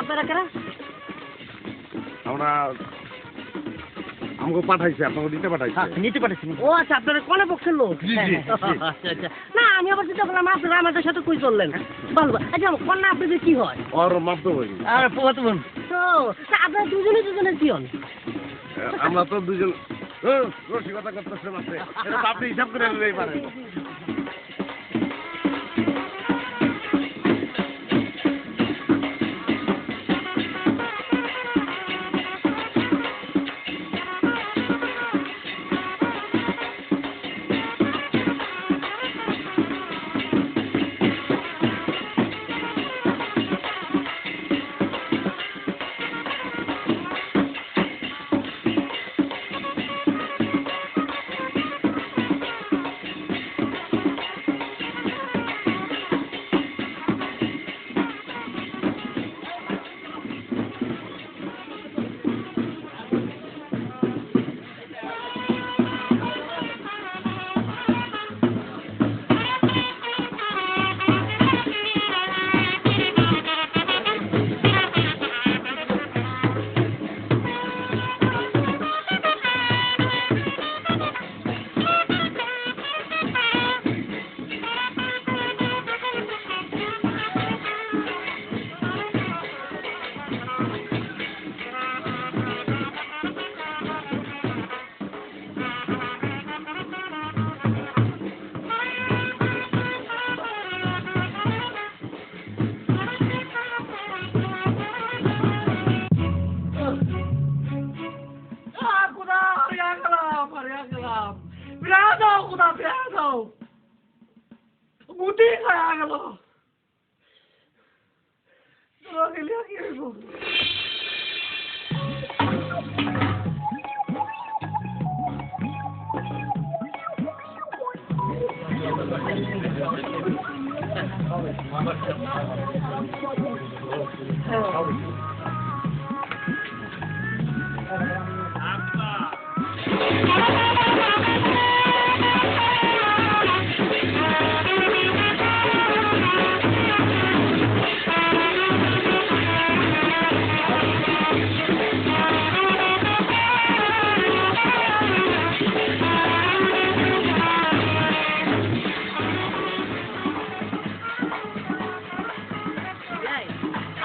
আপনারা কারা? আমরা আমাকে পাঠাইছে, আপনাকে দিতে পাঠাইছে। নিতে পাঠাইছেন? ও আচ্ছা, আপনারা কোন পক্ষের লোক? আচ্ছা আচ্ছা। না আমি আবার চিন্তা করলাম আপনারা আমাদের সাথে কই চললেন। ভালো। আচ্ছা কন্যা আপনাদের কি হয়? ওর মাপতো ভাই। আর পোয়াতো বোন। তো আপনারা দুজনে কি হন? আমরা তো দুজন রসিকতা করতেছে মাত্র। এটা আপনি হিসাব করে নিলেই পারেন।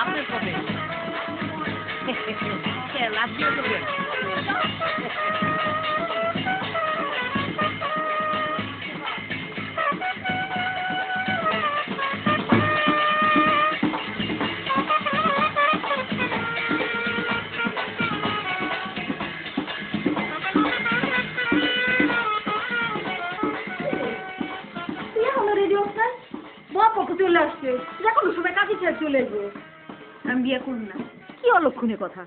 আপনার কবে লাস্ট ইয়ার কবে চলে আসছে এখন সময় কাজে ছেড়ে চলে আসবো আমি বিয়ে করুন না কি অলক্ষণের কথা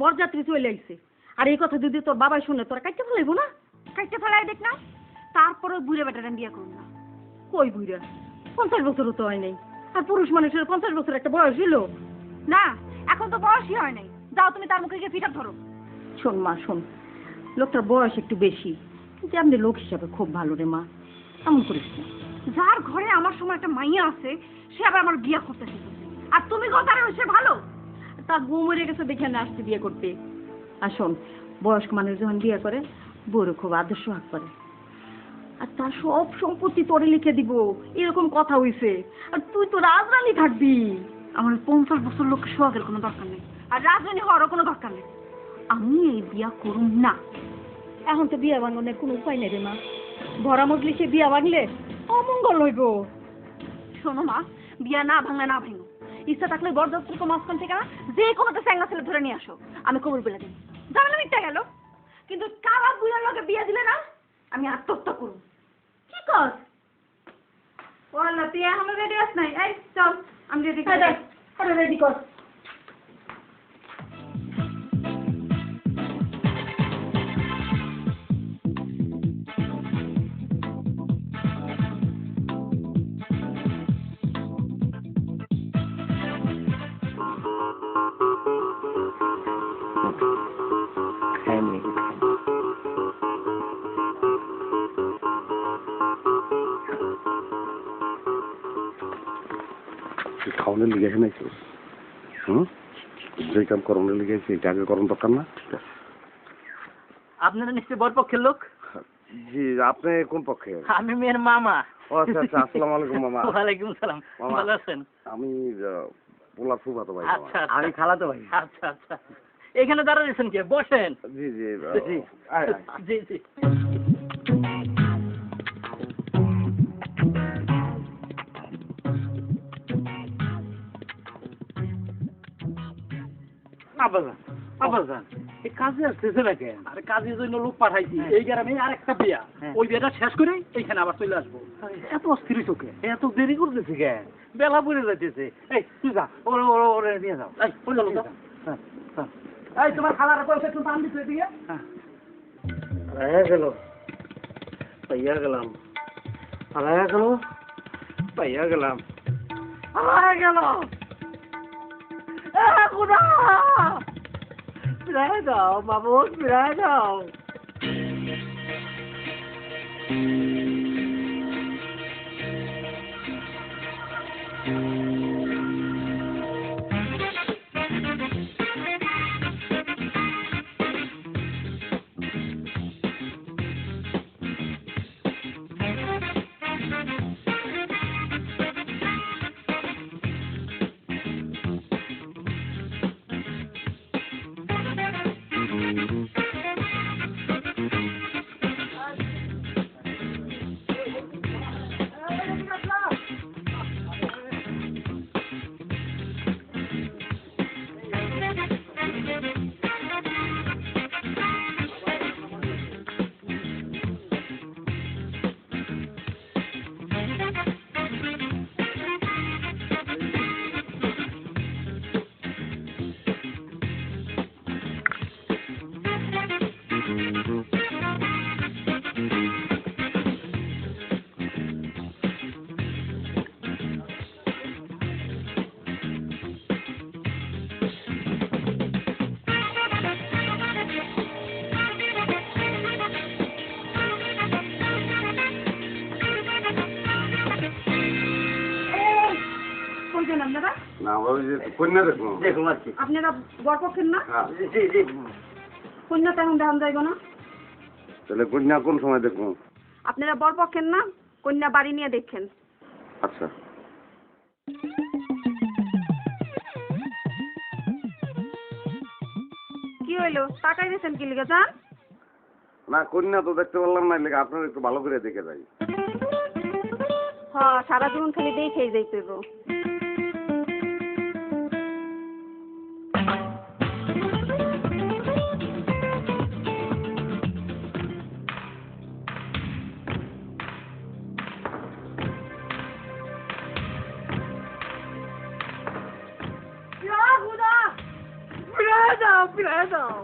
বরযাত্রী চলে আসছে আর এই কথা যদি তোর বাবাই শুনে তোরা কাটতে ফেলাইবো না কাটতে ফেলাই দেখ না তারপরে বুড়ে বেটার আমি বিয়ে করুন না কই বুড়া 50 বছরও তো হয় নাই আর পুরুষ মানুষের 50 বছর একটা বয়স হলো না এখন তো বয়সই হয় নাই যাও তুমি তার মুখে গিয়ে ফিটাপ ধরো শোন মা শোন লোকটার বয়স একটু বেশি কিন্তু আপনি লোক হিসাবে খুব ভালো রে মা এমন করিস না যার ঘরে আমার সময় একটা মাইয়া আছে সে আবার আমার বিয়ে করতে শিখেছে আর তুমি কথা সে ভালো তার বউ মরে গেছে দেখে না আসছে বিয়ে করতে আর শোন বয়স্ক মানুষ যখন বিয়ে করে বউরে খুব আদর সোহাগ করে আর তার সব সম্পত্তি তোরে লিখে দিব এরকম কথা হইছে আর তুই তো রাজরানী থাকবি আমার 50 বছর লোক সোহাগের কোনো দরকার নেই আর রাজরানী হওয়ারও কোনো দরকার নেই আমি এই বিয়া করুম না এখন তো বিয়া ভাঙনের কোনো উপায় নেই রে মা ভরা মজলিসে বিয়া ভাঙলে অমঙ্গল হইব শোনো মা বিয়া না ভাঙলে না ভাঙো ইচ্ছা থাকলে বরযাত্রীকে মাঝখান থেকে না যে কোনো তো স্যাংলা ছেলে ধরে নিয়ে আসো আমি কবর বলে দিই জানলে মিথ্যা গেল কিন্তু কারা বুড়ার লগে বিয়া দিলে না আমি আত্মহত্যা করব কি কর ওয়াল্লা তুই এখন রেডি আছ নাই এই চল আমি রেডি কর আরে রেডি কর খাওয়ানোর লিগে এখানে যে কাম করানোর লিগে এটা আগে করানো দরকার না আপনারা নিশ্চয়ই বর পক্ষের লোক জি আপনি কোন পক্ষে আমি মেয়ের মামা ও আচ্ছা আচ্ছা আসসালামু আলাইকুম মামা ওয়ালাইকুম সালাম মামা। ভালো আছেন আমি পোলার ফুফাতো ভাই আচ্ছা মামা। আচ্ছা। আমি খালাতো ভাই আচ্ছা আচ্ছা এখানে দাঁড়াচ্ছেন কে বসেন জি জি জি আয়, আয়। জি জি আব্বাজান আব্বাজান এই কাজে আসতেছে না কেন আরে কাজের জন্য লোক পাঠাইছি হ্যাঁ। এই গ্রামে আরেকটা বিয়া হ্যাঁ। ওই বিয়াটা শেষ করে এইখানে আবার চলে আসবো এত অস্থির চোখে এত দেরি করতেছে কেন বেলা পড়ে যাইতেছে এই তুই যা ওরে ওরে ওরে নিয়ে যাও এই ওই গেল তো হ্যাঁ, হ্যাঁ। এই তোমার খালার পয়সা একটু দাম দিতে দিয়ে হ্যাঁ। হারায়া গেল পাইয়া গেলাম হারায়া গেল পাইয়া গেলাম হারায়া গেল খুদা ফিরাই দাও বাবু ফিরাই দাও না ওই যে কন্যা দেখুন দেখুন আর কি। আপনারা বরপক্ষের না? হ্যাঁ জি জি। কন্যা তেমন দেখান যাইব না? তাহলে কন্যা কোন সময় দেখুন? আপনারা বরপক্ষের না? কন্যা বাড়ি নিয়ে দেখেন। আচ্ছা কি হইলো? তাকাই দিয়েছেন কি লিখে যান? না কন্যা তো দেখতে পারলাম না, লেগে আপনার একটু ভালো করে দেখে যাই। হ্যাঁ, সারা জীবন খালি দেখেই যাইতে গো। ফিরে যাও।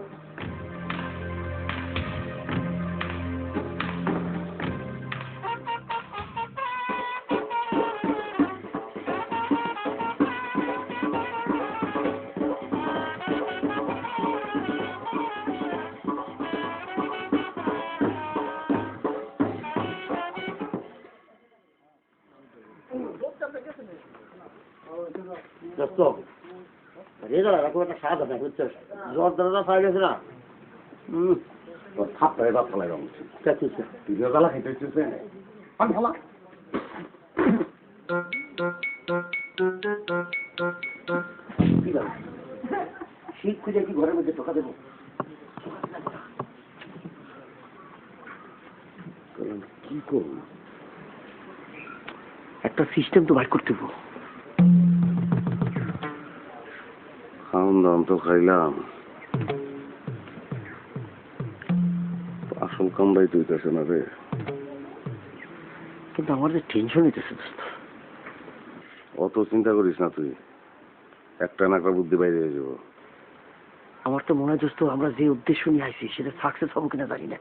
দোস্ত রেজাল্ট এরকম একটা স্বাদ আছে বুঝছিস, জ্বর দাদা পাই গেছে না। তোর থাপ্পড়ে দাঁত ফেলাই রঙ তুই জ্বালা খেতে হচ্ছে আমি ভালো শীত খুঁজে কি ঘরের মধ্যে ঢোকা দেবো? কি করবো? একটা সিস্টেম তো বাইর করতে হবে। খাওয়ান দাওয়ান তো খাইলাম, আসল কামড়াই তুইতেছে না রে। কিন্তু আমার যে টেনশন হইতেছে দোস্ত। অত চিন্তা করিস না তুই, একটা না একটা বুদ্ধি বাইরে হয়ে যাবো। আমার তো মনে হয় দোস্ত আমরা যে উদ্দেশ্য নিয়ে আইছি সেটা সাকসেস হবো কিনা জানি না।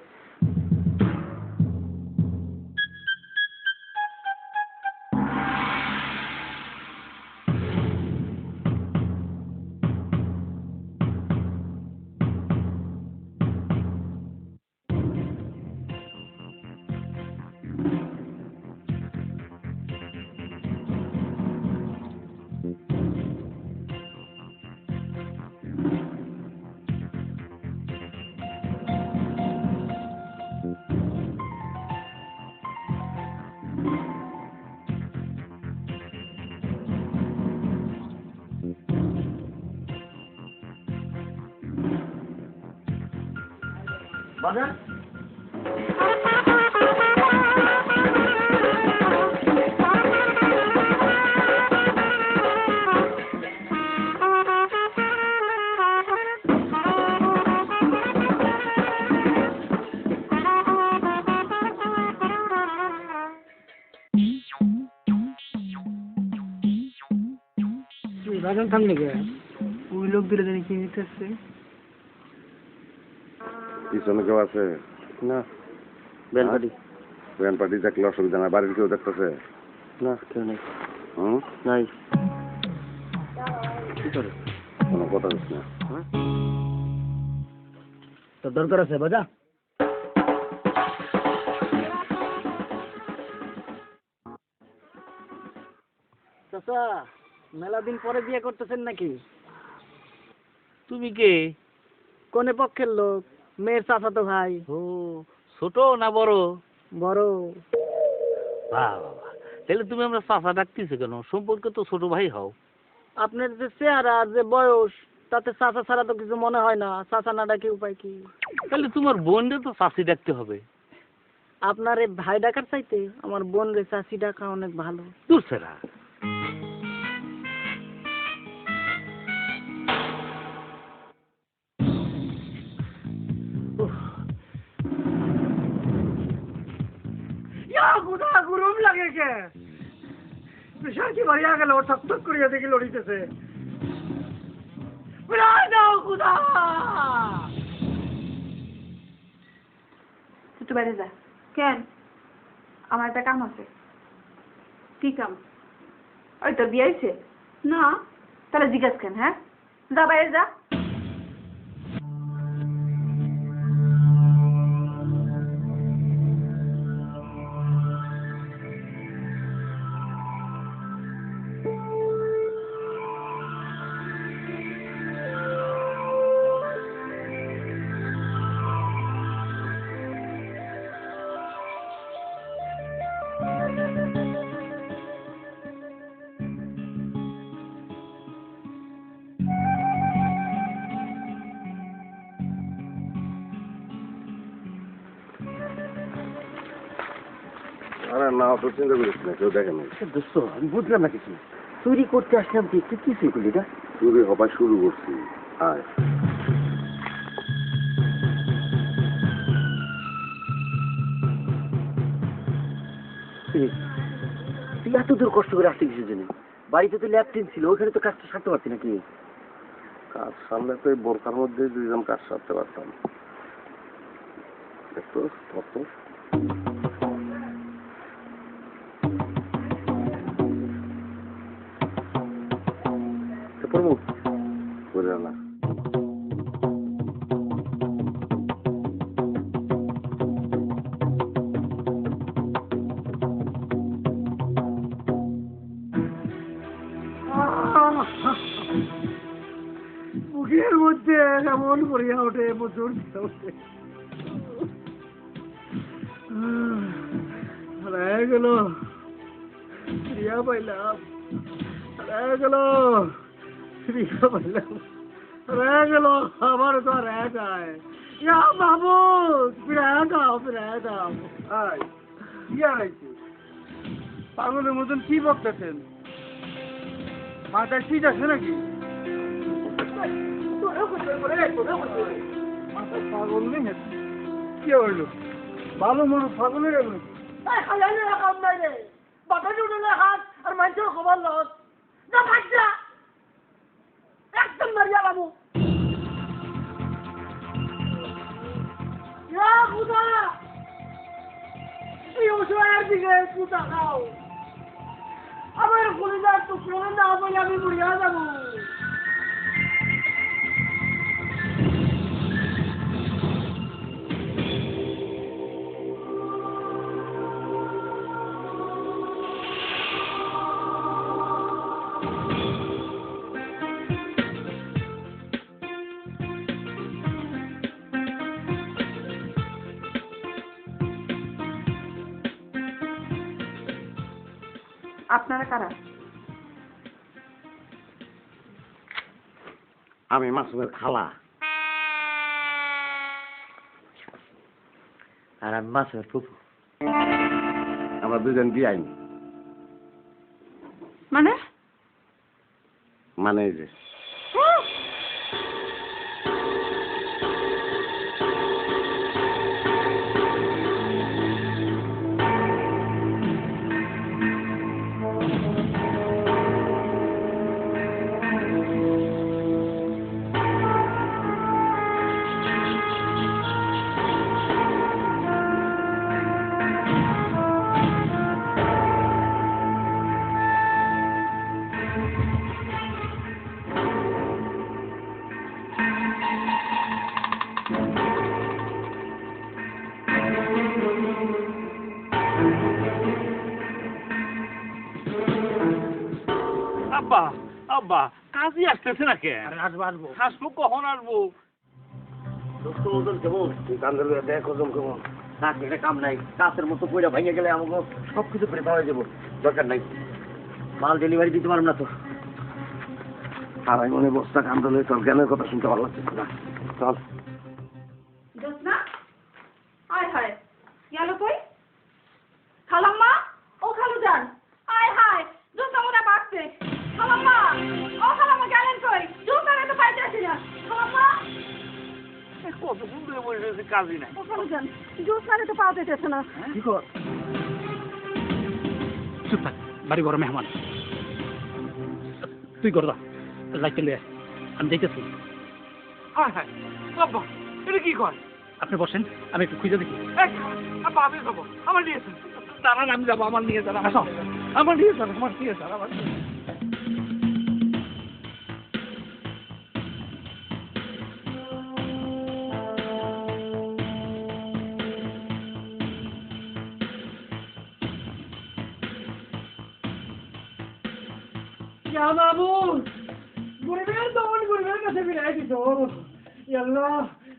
বাজার বাগান থামলে গে ওই লোক দিলে জানি কি নিতেছে পিছনে কেউ আছে না। ব্যান্ড পার্টি ব্যান্ড পার্টি দেখলে অসুবিধা না, বাড়ির কেউ দেখতেছে না, কেউ নেই। হুম নাই কি করে? কোনো কথা হচ্ছে না। তোর দরকার আছে বাজা। চাচা মেলা দিন পরে বিয়ে করতেছেন নাকি? তুমি কে? কোনে পক্ষের লোক? মেয়ের চাচাতো ভাই। ও ছোট না বড়? বড়। বাহ বাবা, তাহলে তুমি আমরা চাচা ডাকতেছো কেন? সম্পর্কে তো ছোট ভাই হও। আপনার যে চেহারা আর যে বয়স তাতে চাচা ছাড়া তো কিছু মনে হয় না। চাচা না ডাকে উপায় কি? তাহলে তোমার বোনকে তো চাচি ডাকতে হবে। আপনার এই ভাই ডাকার চাইতে আমার বোন রে চাচি ডাকা অনেক ভালো। দূর সেরা। গরম লাগে কে? প্রেশার কি বাড়িয়া গেল? ঠক ঠক করিয়া দেখি লড়িতেছে। তুই বাইরে যা। কেন? আমার একটা কাম আছে। কি কাম? ওই তোর বিয়ে হয়েছে? না। তাহলে জিজ্ঞাসা কেন? হ্যাঁ, যা বাইরে যা। আরে না অত চিন্তা করিস না, কেউ দেখে নাই। দোস্ত আমি বুঝলাম না কিছু, চুরি করতে আসলাম তুই একটু কিছুই করলি না। চুরি হবার শুরু করছি। আয় তুই এত দূর কষ্ট করে আসতে কিছু জন্য, বাড়িতে তো ল্যাপটিন ছিল, ওখানে তো কাজটা সারতে পারতি নাকি? কাজ সামনে তো এই বোরকার মধ্যে দুইজন কাজ সারতে পারতাম। একটু কত প্রমুখ করে না। মুখের মধ্যে এমন করিয়া ওঠে, প্রচুর ওঠে, হারায় গেল, ফিরিয়া পাইলাম, হারায় গেল, ফিরিয়া পাইলাম, হারায় গেল, আমার তো আর একাই। ইয়া বাবু, ফিরায় দাও, ফিরায় দাও। আয় কি হয়েছে? পাগলের মতন কি বকতেছেন? মাথায় ঠিক আছে নাকি? পাগল নেই, কি হইল? ভালো মানুষ পাগল হয়ে গেল? কাম নাই রে, বাপের উঠে হাত আর মানুষের খবর লস না, বাচ্চা একদম মারিয়া বাবু। দিকে পুতা খাও, আমার কলিজার টুকরো না বলে আমি মরিয়া যাবো। আপনারা কারা? আমি মাসুমের খালা। আর আমি মাসুমের ফুফু। আমরা দুজন বিয়াই। মানে মানে এই যে আব্বা, আব্বা কাজই আসতেছে না কে? আসবো আসবো। আসবো কখন আসবো? দোস্ত ওজন কেমন? তুই কান্দে দেখ ওজন কেমন? না এটা কাম নাই, কাছের মতো পয়সা ভেঙে গেলে আমাকে সবকিছু করে পাওয়া যাবো, দরকার নাই। মাল ডেলিভারি দিতে পারবো না তো। আর আমি মনে বস্তা কান্দলে তোর জ্ঞানের কথা শুনতে ভালো লাগছে না। চল জোৎস্না, আয় হায় গেল কই? খালাম্মা, ও খালু যান, আয় হায় জোৎস্না মোটা বাড়ছে। খালাম্মা, ও খালাম্মা গেলেন কই? জোৎস্না তো পাইতেছি না। খালাম্মা, কত সুন্দর বসে রয়েছে, কাজই নাই। ও খালু যান, জোৎস্না তো পাওয়া যাইতেছে না। কি কর? চুপ থাক, বাড়ি ঘর মেহমান। তুই করদা লাইট লিয়ে আমি দেখতেছি। হায় হায়, আব্বা এটা কি কর? আপনি বসেন, আমি একটু খুঁজে দেখি। আব্বা আমি যাবো, আমার নিয়ে এসেন। দাঁড়ান, আমি যাবো, আমার নিয়ে যান, আমার নিয়ে যান, আমার নিয়ে যান, আমার নিয়ে যান। বাবু, গরিবের দমন গরিবের কাছে ফিরাই দিত। আল্লাহ,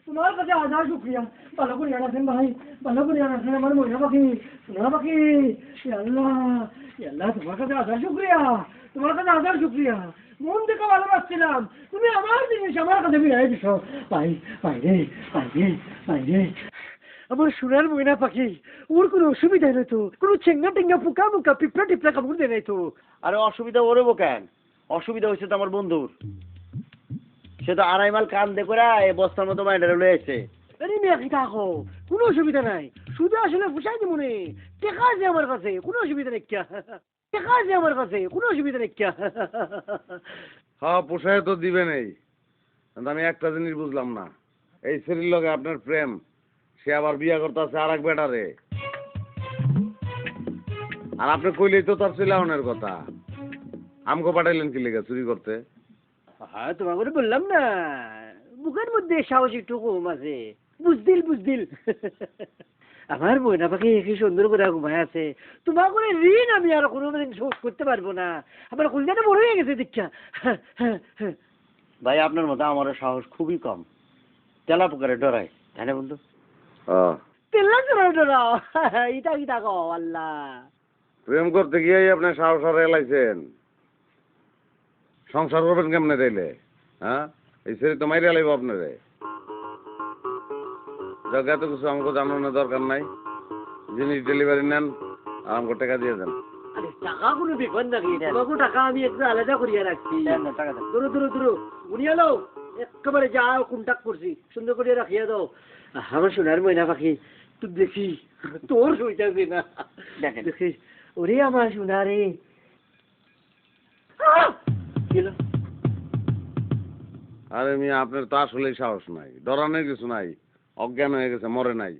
তোমার কাছে হাজার শুক্রিয়া। ভালো করিয়া রাখেন ভাই, ভালো করিয়া রাখেন আমার মহিলা পাখি, সোনা পাখি। আল্লাহ, আল্লাহ, তোমার কাছে হাজার শুক্রিয়া, তোমার কাছে হাজার শুক্রিয়া। মন থেকে ভালোবাসছিলাম, তুমি আমার জিনিস আমার কাছে ফিরাই দিছ। ভাই, ভাই রে, ভাই রে, ভাই রে। আমার সোনার ময়না পাখি, ওর কোনো অসুবিধা নেই তো, কোনো চেঙ্গা টেঙ্গা পোকা মুকা পিঁপড়া টিপড়া কামড় দেয় নাই তো? আরে অসুবিধা ওরবো কেন? অসুবিধা হয়েছে তো আমার বন্ধুর। সে তো 2.5 মাইল কান দে করে এই বস্তার মতো মাইন্ডারে লয়ে এসে। আরে মেয়ে কি থাকো, কোনো অসুবিধা নাই, শুধু আসলে ফুসাই দিব মনে, টেকা আছে আমার কাছে, কোনো অসুবিধা নেই কিয়া, টেকা আছে আমার কাছে, কোনো অসুবিধা নেই কিয়া। হ্যাঁ পোষায় তো দিবে নেই, কিন্তু আমি একটা জিনিস বুঝলাম না, এই ছেলের লগে আপনার প্রেম, সে আবার বিয়া করতেছে আর এক বেটারে, আর আপনি কইলেই তো তার ছেলের কথা, আমগো পাঠাইলেন কি লেগে চুরি করতে? হ্যাঁ তোমাকে বললাম না, বুকের মধ্যে সাহস একটু কম আছে, বুঝদিল বুঝদিল। আমার ময়না পাখি কি সুন্দর করে ঘুমায় আছে, তোমার করে ঋণ আমি আর কোনোদিন শোধ করতে পারবো না, আমার কলজাটা বড় হয়ে গেছে দীক্ষা। ভাই আপনার মতো আমারও সাহস খুবই কম, তেলা পোকারে ডরাই, তাই না বন্ধু? তেল্লা চড়াও ডরাও, ইটা কি থাকো আল্লাহ। প্রেম করতে গিয়ে আপনি সাহস হারে এলাইছেন, সংসার করবেন কেমনে তাইলে? হ্যাঁ এই ছেলে তো মাইরে লাইব আপনারে। যাক এত কিছু আমাকে জানানোর দরকার নাই, জিনিস ডেলিভারি নেন আর আমাকে টাকা দিয়ে দেন। আরে টাকা কোনো বেকন নাকি, তোমাকে টাকা আমি একটু আলাদা করিয়া রাখছি। টাকা দেন। দূর দূর দূর উনিয়া লো, একেবারে যা কন্টাক্ট করছি সুন্দর করে রাখিয়া দাও। আমার সোনার ময়না পাখি তুই দেখি তোর শুইতাছি না, দেখেন। দেখি ওরে আমার সোনারে। আরে মিয়া আপনার তো আসলেই সাহস নাই, ডরানোর কিছু নাই, অজ্ঞান হয়ে গেছে, মরে নাই।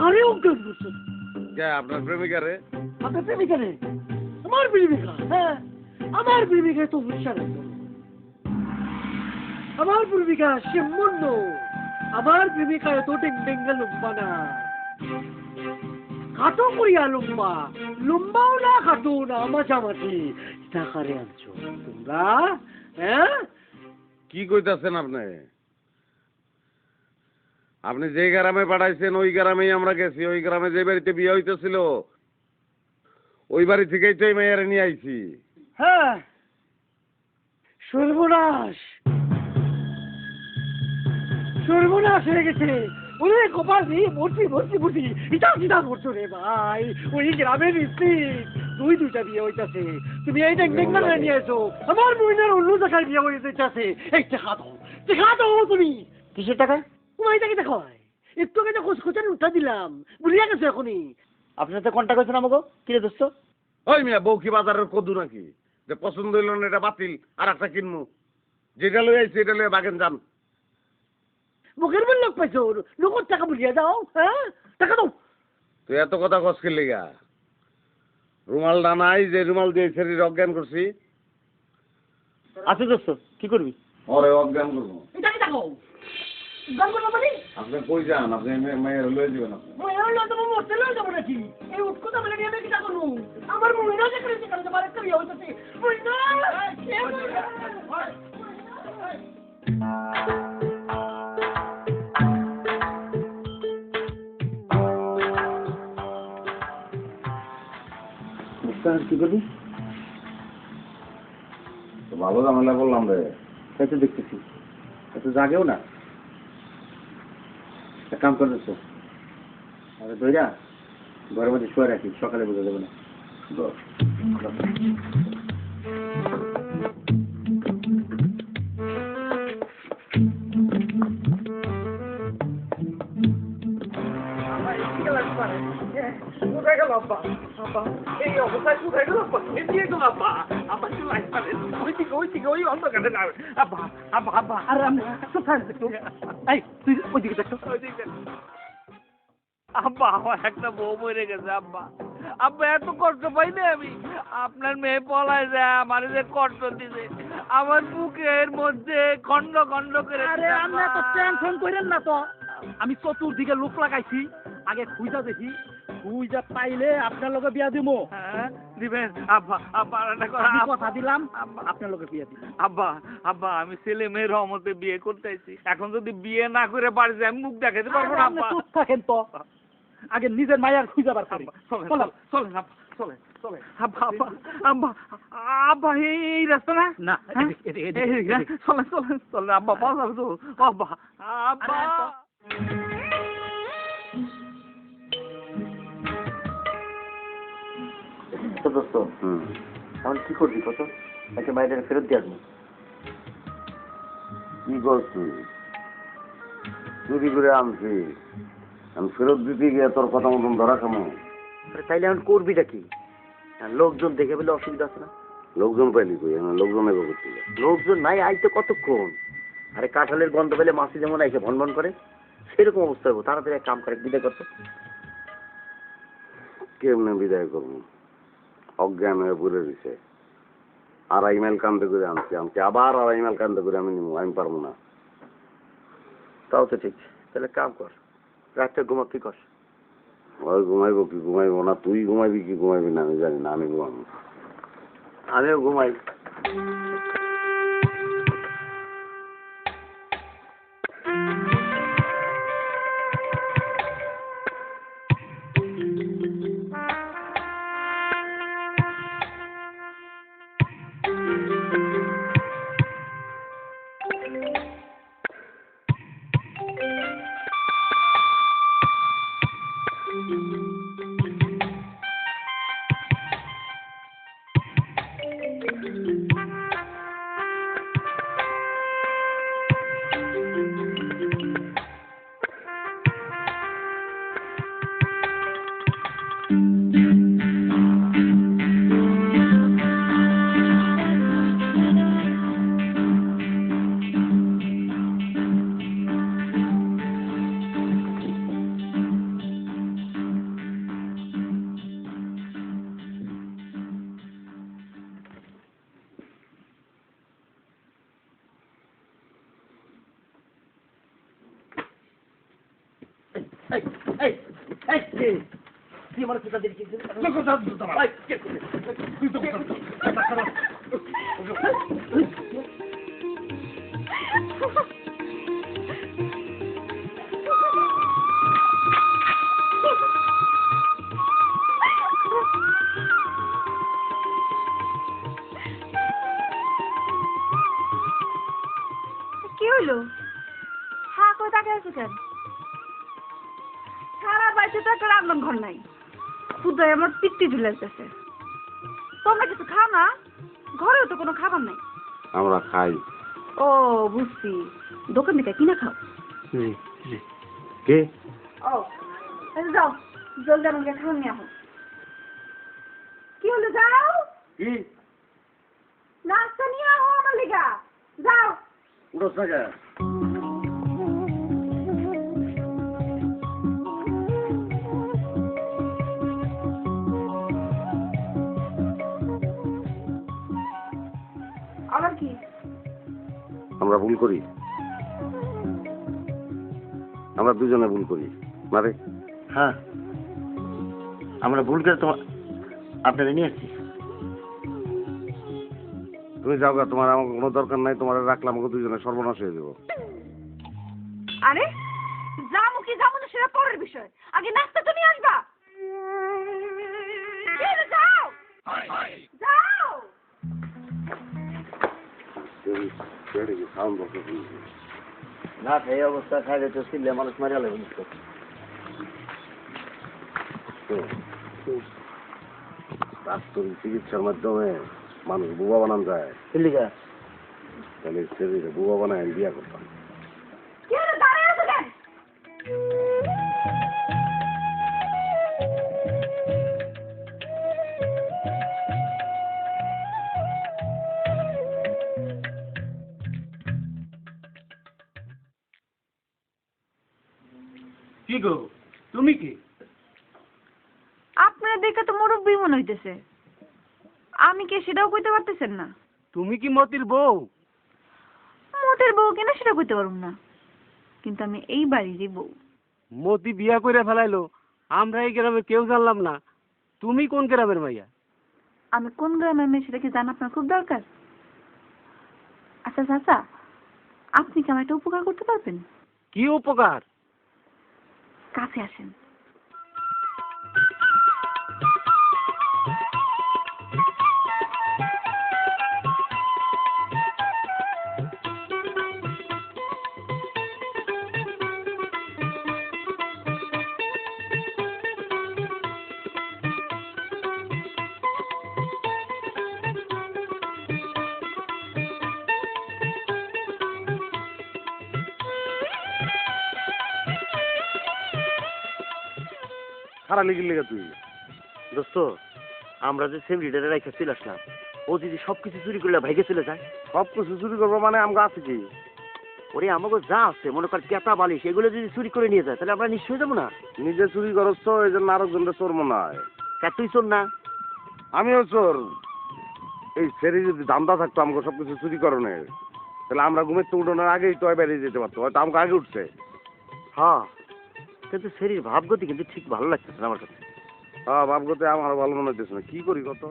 আরে অজ্ঞান করছো কে আপনার প্রেমিকা রে? আপনার প্রেমিকা রে? আমার প্রেমিকা? হ্যাঁ আমার প্রেমিকা তো বিশ্বাস আছে, আমার প্রেমিকা সে মুন্ড, আমার প্রেমিকা এত টেঙ্গা লম্বা না, খাটো করিয়া লম্বা, লম্বাও না খাটো না, মাঝামাঝি। টাকারে আনছো তোমরা? হ্যাঁ কি কইতাছেন আপনি? আপনি যে গ্রামে পাঠাইছেন ওই গ্রামেই আমরা গেছি, ওই গ্রামে যে বাড়িতে বিয়ে হইতেছিল ওই বাড়ি থেকেই তো এই মেয়েরে নিয়ে আইছি। হ্যাঁ সর্বনাশ, সর্বনাশ হয়ে গেছে, ওরে কপাল দিয়ে ভর্তি ভর্তি ভর্তি, ইটা চিন্তা করছো রে ভাই, ওই গ্রামের স্ত্রী দুইটা বিয়ে হইতাছে, তুমি এই ডেঙ্গা নিয়ে এসো, আমার মহিলার অন্য জায়গায় বিয়ে হইতেছে, এই দেখা দাও তুমি। কিসের টাকা? তোমার টাকা দেখো, একটু আগে খোঁজ খোঁজার উঠা দিলাম, ভুলিয়া গেছো এখনই। আপনার সাথে কন্ট্যাক্ট হয়েছে না আমাকে? কিরে দোস্ত? ওই মিয়া বউ কি বাজারের কদু নাকি যে পছন্দ হইল না এটা বাতিল আর একটা কিনবো? যেটা লই আইছি এটা লইয়া বাগেন যান। মুখের বল লোক পাইছো, নগদ টাকা বুঝিয়ে দাও, হ্যাঁ টাকা দাও। তুই এত কথা কস কি লিগা? রুমালটা নাই যে রুমাল দিয়ে শরীর অজ্ঞান করছি? আছে দোস্ত, কি করবি? ওরে অজ্ঞান করবো? এটা কি দেখো গল্প না মানে আপনি কই যান? আপনি মেয়ের লয়ে দিবেন? আপনি মহিলা হলে তো মরতে লয়ে যাবো নাকি? এই উৎকোটা বলে নিয়ে আমি কি করবো? আমার মহিলা যে করেছে কারণ তোমার একটা বিয়ে হইতেছে, মহিলা কে কি করবি? তো ভালো ঝামেলা করলাম রে। তাই তো দেখতেছি, এত জাগেও না। এক কাম করতেছ, আরে দইরা ঘরের মধ্যে শুয়ে রাখি, সকালে বোঝা যাবে না। কোথায় গেল আব্বা? আব্বা এই অবস্থায় কোথায় গেল আব্বা? দিয়ে গেল আব্বা, আব্বা একটু লাইট পারেন, ওই দিকে ওই অন্ধকারে যাবে। আব্বা আব্বা আব্বা আর আমি কোথায় দেখো? এই তুই ওই দিকে দেখো, ওই দিকে দেখ। আব্বা আমার একটা বউ মরে গেছে আব্বা। আব্বা এত কষ্ট পাই না আমি, আপনার মেয়ে পলায় যায় আমার যে কষ্ট দিছে, আমার বুকের মধ্যে খন্ড খন্ড করে। আরে আপনি এত টেনশন করেন না তো, আমি চতুর্দিকে লোক লাগাইছি, আগে খুঁজা দেখি তুই যা পাইলে আপনার লগে বিয়া দিমু। হ্যাঁ দিবেন আব্বা আব্বা আর একটা আমি কথা কথা দিলাম আব্বা আপনার লগে বিয়া দিলাম। আব্বা আব্বা আমি ছেলে মেয়ের রহমতে বিয়ে করতে আইছি, এখন যদি বিয়ে না করে বাড়ি যাই আমি মুখ দেখাতে পারবো না আপনি আব্বা। চুপ থাকেন তো, আগে নিজের মায়ার খুঁজে বার করি। আব্বা, চলেন চলেন। চলেন আব্বা চলেন চলেন আব্বা আব্বা আব্বা আব্বা এই রাস্তা না না, হ্যাঁ? এদিকে, এই দিকে, এদিকে। চলেন চলেন চলেন আব্বা পাওয়া যাবে তো আব্বা আব্বা তো দোস্ত এখন কি করবি কত? একটা মাইডারে ফেরত দিয়ে আসবো। কি করছিস? চুরি করে আনছি, আমি ফেরত দিতে গিয়ে তোর কথা মতন ধরা খামো। তাইলে এখন করবিটা কি? লোকজন দেখে বলে অসুবিধা আছে না? লোকজন পাইলি কই? লোকজন এগো করতে লোকজন নাই, আইতে কতক্ষণ? আরে কাঁঠালের গন্ধ পেলে মাছি যেমন আইসে ভন ভন করে, সেরকম অবস্থা হবো। তাড়াতাড়ি এক কাম করে বিদায় করতো। কেমনে বিদায় করবো? অজ্ঞান হয়ে পড়ে দিছে। 2.5 মাইল কান্দে করে আনছি আবার 2.5 মাইল কান্দে করে আমি নিবো, আমি পারবো না। তাও তো ঠিক। তাহলে কাম কর, রাতটা ঘুমা। কি কর? ওই ঘুমাইবো কি ঘুমাইবো না, তুই ঘুমাইবি কি ঘুমাইবি না আমি জানি না, আমি ঘুমাবো। আমিও ঘুমাই। কি হইলো? হ্যাঁ করে তাকে আছে কেন? সারা বাড়িতে তো একটা রান্নার ঘর নাই, খুদাই আমার পিত্তি ঝুলে আসতেছে। তোমরা কিছু খাও না? ঘরেও তো কোনো খাবার নাই। আমরা খাই। ও বুঝছি, দোকান থেকে কিনা খাও। কে? ও আচ্ছা যাও, জলদি আমাকে খাওয়া নিয়ে আসো। কি হলো? যাও কি? নাস্তা নিয়ে আহো আমার লিগা, যাও। উঠোস না কে? আবার কি? আমরা ভুল করি, আমরা দুজনে ভুল করি মারে। হ্যাঁ, আমরা ভুল করে তোমার আপনারা নিয়ে আসছি। তুমি যাও গা, তোমার আমার কোনো দরকার নাই, তোমার রাখলাম, আমাকে দুজনে সর্বনাশ হয়ে যাবো। আরে যাবো কি যাবো না সেটা পরের বিষয়, আগে নাস্তা তো নিয়ে আসবা। কি হলো? যাও যাও। না এই অবস্থা খাইলে তো ছিললে মানুষ মারিয়া লাগবে। বাস্তবিক চিকিৎসার মাধ্যমে মানুষ বুবা বানান যায়, চিল্লিকা তাহলে শরীরে বুবা বানায় আমি বিয়া করতাম। কি হলো? দাঁড়িয়ে আছো কেন? কি গো, তুমি কি? আপনার দেখে তো মুরব্বী মনে হইতেছে, আমি কে সেটাও কইতে পারতেছেন না। তুমি কি মতির বউ? মোটের বউ কিনা সেটা কইতে পারুম না, কিন্তু আমি এই বাড়িরই বউ। মতি বিয়া করে ফেলাইলো, আমরা এই গ্রামে কেউ জানলাম না, তুমি কোন গ্রামের মাইয়া? আমি কোন গ্রামের মেয়ে সেটা কি জানা আপনার খুব দরকার? আচ্ছা চাচা, আপনি কি আমার একটা উপকার করতে পারবেন? কি উপকার? কাছে আসেন। খারাপ লেগে লেগে তুই দোস্ত, আমরা যে সেম লিডারে রেখে চলে আসলাম, ও যদি সবকিছু চুরি করলে ভাইকে চলে যায়, সব কিছু চুরি করবো মানে আমাকে আছে কি? ওরে আমাকে যা আছে মনে কর কেতা বালিশ এগুলো যদি চুরি করে নিয়ে যায় তাহলে আমরা নিশ্চয়ই যাবো না। নিজে চুরি করছ তো, এই জন্য আরেকজনটা চোর মনে হয়। তুই চোর না? আমিও চোর। এই ছেড়ে যদি ধান্দা থাকতো আমাকে সবকিছু চুরি করণের, তাহলে আমরা ঘুমের তো উঠোনের আগেই টয় বেরিয়ে যেতে পারতো, হয়তো আমাকে আগে উঠছে। হ্যাঁ, কিন্তু শরীর ভাবগতি কিন্তু ঠিক ভালো লাগতেছে না আমার কাছে। হ্যাঁ, ভাবগতে আমার ভালো মনে হইতেছে না। কি করি কত?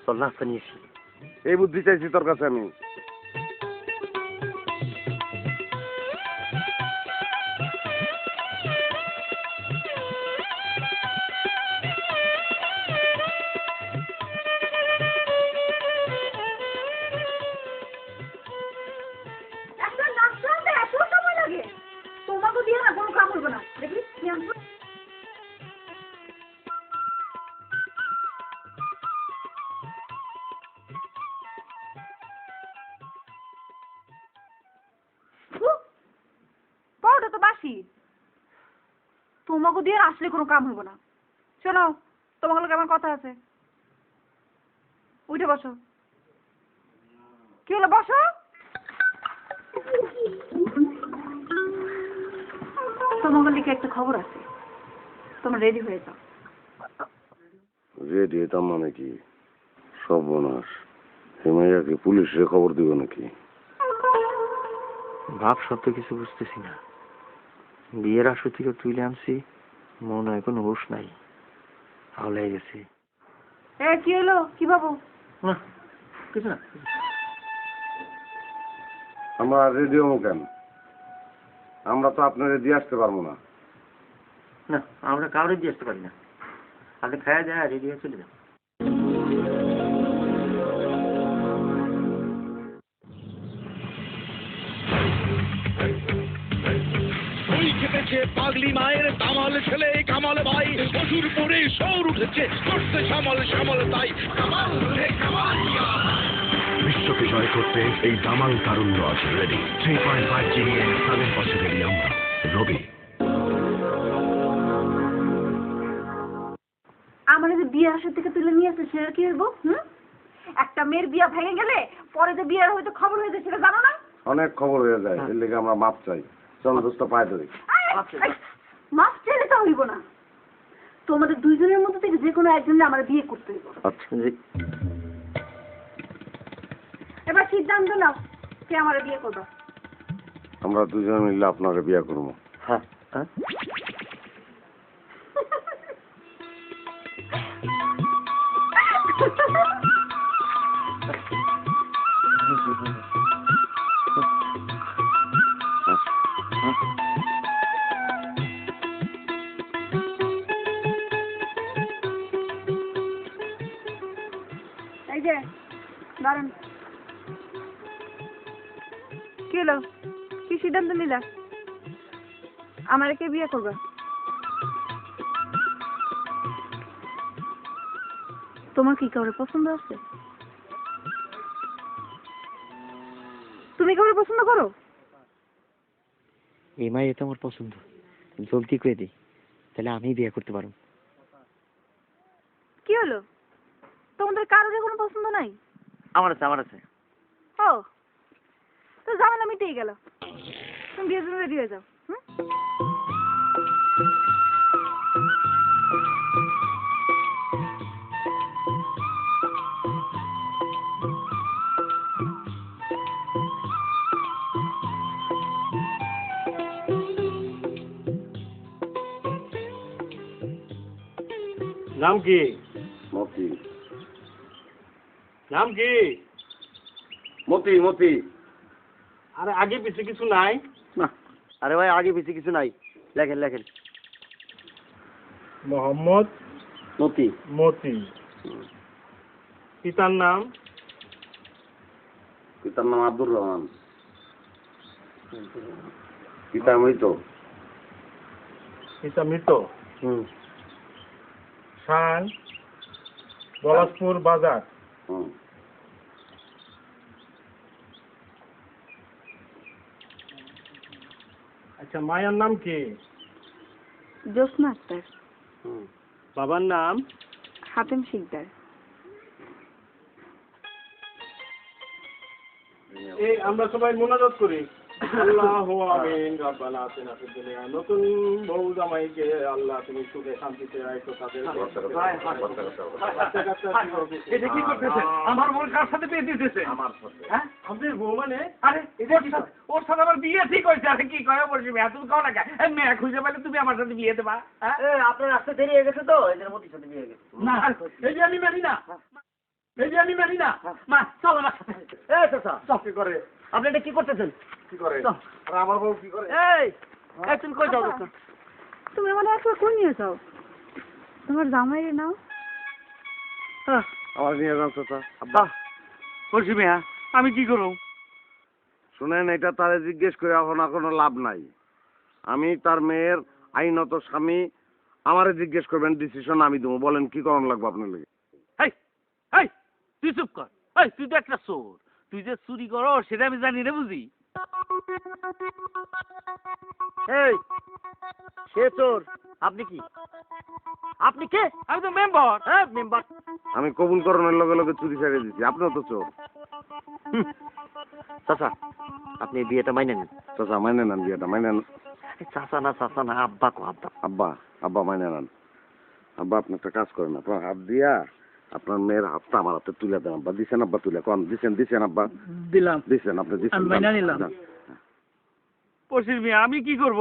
চল নাস্তা নিয়ে এসি। এই বুদ্ধি চাইছি তোর কাছে আমি। একটা নাস্তা আনতে এত সময় লাগে? তোমাকে দিয়ে না কোনো কাম করবো না। দেখি কি আনছো? পাউডার তো বাসি। তোমাকে দিয়ে আসলে কোনো কাম হইব না। শোনো, তোমাকে লোক আমার কথা আছে। উঠে বসো। কি হলো, বসো। তোমাকে লিখে একটা খবর আছে, তোমরা রেডি হয়ে যাও। রেডি হইতাম মানে কি? সর্বনাশ, হিমাইয়াকে পুলিশে খবর দিব নাকি? ভাব সব তো কিছু বুঝতেছি না। বিয়ের আসর থেকে তুলে আনছি, মনে হয় কোনো হুঁশ নাই, হাওলে গেছি। কি হলো, কি বাবু? না কিছু না। আমরা রেডি হবো কেন? আমরা তো আপনার দিয়ে আসতে পারবো না। না, আমরা কাউরে দিয়ে আসতে পারি না। আপনি খাওয়া যায় রেডি হয়ে চলে যান। ওই খেতেছে পাগলি মায়ের দামাল ছেলে কামাল ভাই, প্রচুর পরে সৌর উঠেছে করতে সামাল সামাল তাই কামাল রে কামাল। বিশ্বকে জয় করতে এই দামাল তারুণ্য আছে রেডি। 3.5 জিবিএ 7 বছরেরই আমরা রবি। আমার যে বিয়ে আসর থেকে তুলে নিয়ে আসছে সেটা কি হইব? একটা মেয়ের বিয়ে ভেঙে গেলে পরে যে বিয়ের হয়তো খবর হয়ে যায় সেটা জানো না? অনেক খবর হয়ে যায়, এর লেগে আমরা মাপ চাই। চলো দোস্ত, পায়ে ধরি। মাপ চাইলে তো হইব না, তোমাদের দুইজনের মধ্যে থেকে যে কোনো একজনের আমার বিয়ে করতে হইব। আচ্ছা, এবার সিদ্ধান্ত নাও, কে আমার বিয়ে করবে? আমরা দুজন মিলে আপনাকে বিয়ে করবো। হ্যাঁ হ্যাঁ। এই যে দাঁড়ান, কি হলো, কি সিদ্ধান্ত নিলা? আমার কে বিয়ে করবে? তোমার কি কাউরে পছন্দ আছে? তুমি কাউরে পছন্দ করো? এই মাই এটা আমার পছন্দ, জলদি করে দিই, তাহলে আমি বিয়ে করতে পারবো। কি হলো, তোমাদের কারোর কোনো পছন্দ নাই? আমার আছে, আমার আছে। ও, তো ঝামেলা মিটেই গেল। তুমি বিয়ের জন্য রেডি হয়ে যাও। নাম কি? মতি নাম কি? মতি মতি। আরে আগে পিছে কিছু নাই? না আরে ভাই আগে পিছে কিছু নাই, লেখেন লেখেন। মোহাম্মদ মতি। মতি। পিতার নাম? পিতার নাম আব্দুর রহমান। পিতা মৃত। পিতা মৃত। হুম। স্থান গলাসপুর বাজার। হুম। আচ্ছা, মায়ের নাম কি? জ্যোৎস্না আক্তার। বাবার নাম? হাতেম শিকদার। এই আমরা সবাই মোনাজাত করি। আল্লাহু আমিন। রব্বানা আতিনা ফিদ দুনিয়া। নতুন বউ জামাইকে আল্লাহ তুমি সুখে শান্তিতে রাখো তাদের। এটা কি করতেছে? আমার বোন কার সাথে বিয়ে দিতেছে? আমার সাথে। হ্যাঁ? আমাদের বউ মানে? আরে ওর সাথে আমার বিয়ে ঠিক হয়েছে। আরে কি কয় বলছি মেয়ে, তুমি কও না কে? মেয়ে খুঁজে পেলে তুমি আমার সাথে বিয়ে দেবা? হ্যাঁ? আপনার আসতে দেরি হয়ে গেছে তো, এদের মতির সাথে বিয়ে হয়ে গেছে। না, এই যে আমি মানি না, এই যে আমি মানি না। মা চলো আমার সাথে। এই চাচা কি করে? আপনি এটা কি করতেছেন? কি করে? আর আমার বউ কি করে? এই তুমি কই যাও? তুমি মানে একবার কোন নিয়ে যাও? তোমার জামাইয়ের নাম? আমার নিয়ে যান চাচা। আব্বা বলছি মেয়া, আমি কি করব? শুনেন, এটা তারে জিজ্ঞেস করে এখন আর কোনো লাভ নাই। আমি তার মেয়ের আইনত স্বামী, আমারে জিজ্ঞেস করবেন, ডিসিশন আমি দেবো। বলেন কি করণ লাগবে আপনার লেগে? এই এই তুই চুপ কর। এই তুই তো একটা চোর। তুই যে চুরি করো সেটা আমি জানি না বুঝি। এই সে চোর, আপনি কি? আপনি কে? আমি তো মেম্বার। হ্যাঁ মেম্বার। আমি কবুল করণের লগে লগে চুরি ছেড়ে দিচ্ছি, আপনিও তো চোর। চাচা আপনি এই বিয়েটা মাইনে নেন। চাচা মাইনে নেন বিয়েটা, মাইনে নেন। চাচা না আব্বা কো আব্বা। আব্বা আব্বা মাইনে নেন। আব্বা আপনি একটা কাজ করেন, আপনার হাত দিয়া আপনার মেয়ের হাতটা আমার হাতে তুলে দেন। আব্বা দিছেন? আব্বা তুলে কন দিছেন আব্বা? দিলাম। দিছেন আপনি, দিছেন। আমি মাইনা নিলাম। পশির মিয়া, আমি কি করব?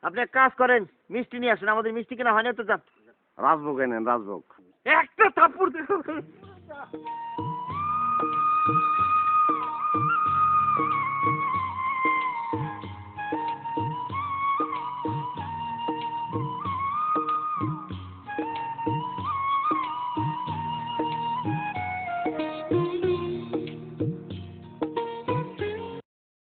আপনি এক কাজ করেন, মিষ্টি নিয়ে আসেন। আমাদের মিষ্টি কেনা হয় না তো, যান। রাজভোগ এনেন, রাজভোগ। একটা থাপ্পড় দে।